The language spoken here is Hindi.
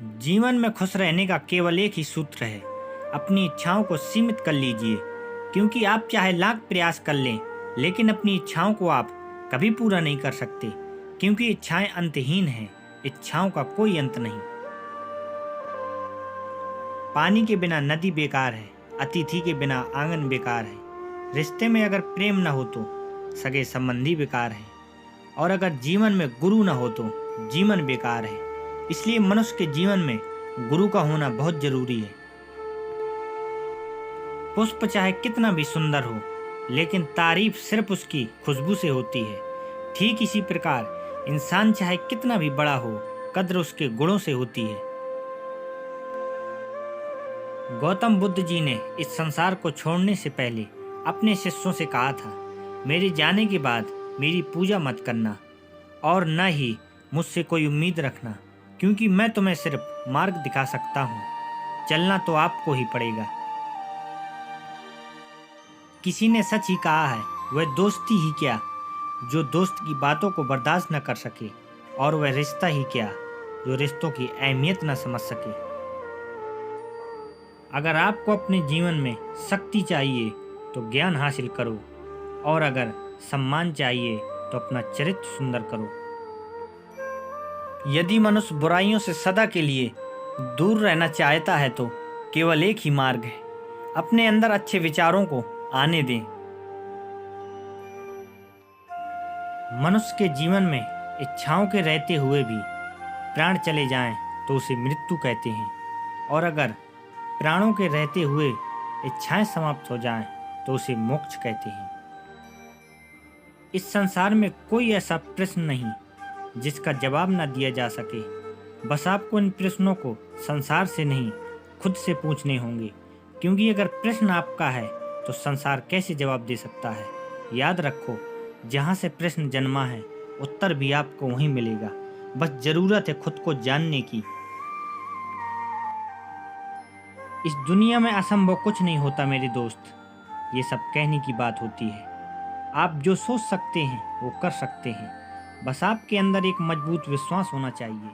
जीवन में खुश रहने का केवल एक ही सूत्र है, अपनी इच्छाओं को सीमित कर लीजिए। क्योंकि आप चाहे लाख प्रयास कर लें, लेकिन अपनी इच्छाओं को आप कभी पूरा नहीं कर सकते। क्योंकि इच्छाएं अंतहीन हैं, इच्छाओं का कोई अंत नहीं। पानी के बिना नदी बेकार है, अतिथि के बिना आंगन बेकार है। रिश्ते में अगर प्रेम न हो तो सगे संबंधी बेकार है, और अगर जीवन में गुरु न हो तो जीवन बेकार है। इसलिए मनुष्य के जीवन में गुरु का होना बहुत जरूरी है। पुष्प चाहे कितना भी सुंदर हो, लेकिन तारीफ सिर्फ उसकी खुशबू से होती है। ठीक इसी प्रकार इंसान चाहे कितना भी बड़ा हो, कद्र उसके गुणों से होती है। गौतम बुद्ध जी ने इस संसार को छोड़ने से पहले अपने शिष्यों से कहा था, मेरे जाने के बाद मेरी पूजा मत करना और न ही मुझसे कोई उम्मीद रखना, क्योंकि मैं तुम्हें सिर्फ मार्ग दिखा सकता हूँ, चलना तो आपको ही पड़ेगा। किसी ने सच ही कहा है, वह दोस्ती ही क्या जो दोस्त की बातों को बर्दाश्त न कर सके, और वह रिश्ता ही क्या जो रिश्तों की अहमियत न समझ सके। अगर आपको अपने जीवन में शक्ति चाहिए तो ज्ञान हासिल करो, और अगर सम्मान चाहिए तो अपना चरित्र सुंदर करो। यदि मनुष्य बुराइयों से सदा के लिए दूर रहना चाहता है तो केवल एक ही मार्ग है, अपने अंदर अच्छे विचारों को आने दें। मनुष्य के जीवन में इच्छाओं के रहते हुए भी प्राण चले जाएं तो उसे मृत्यु कहते हैं, और अगर प्राणों के रहते हुए इच्छाएं समाप्त हो जाएं तो उसे मोक्ष कहते हैं। इस संसार में कोई ऐसा प्रश्न नहीं जिसका जवाब न दिया जा सके। बस आपको इन प्रश्नों को संसार से नहीं, खुद से पूछने होंगे। क्योंकि अगर प्रश्न आपका है तो संसार कैसे जवाब दे सकता है। याद रखो, जहाँ से प्रश्न जन्मा है उत्तर भी आपको वहीं मिलेगा। बस जरूरत है खुद को जानने की। इस दुनिया में असंभव कुछ नहीं होता मेरे दोस्त, ये सब कहने की बात होती है। आप जो सोच सकते हैं वो कर सकते हैं, बस आपके अंदर एक मजबूत विश्वास होना चाहिए।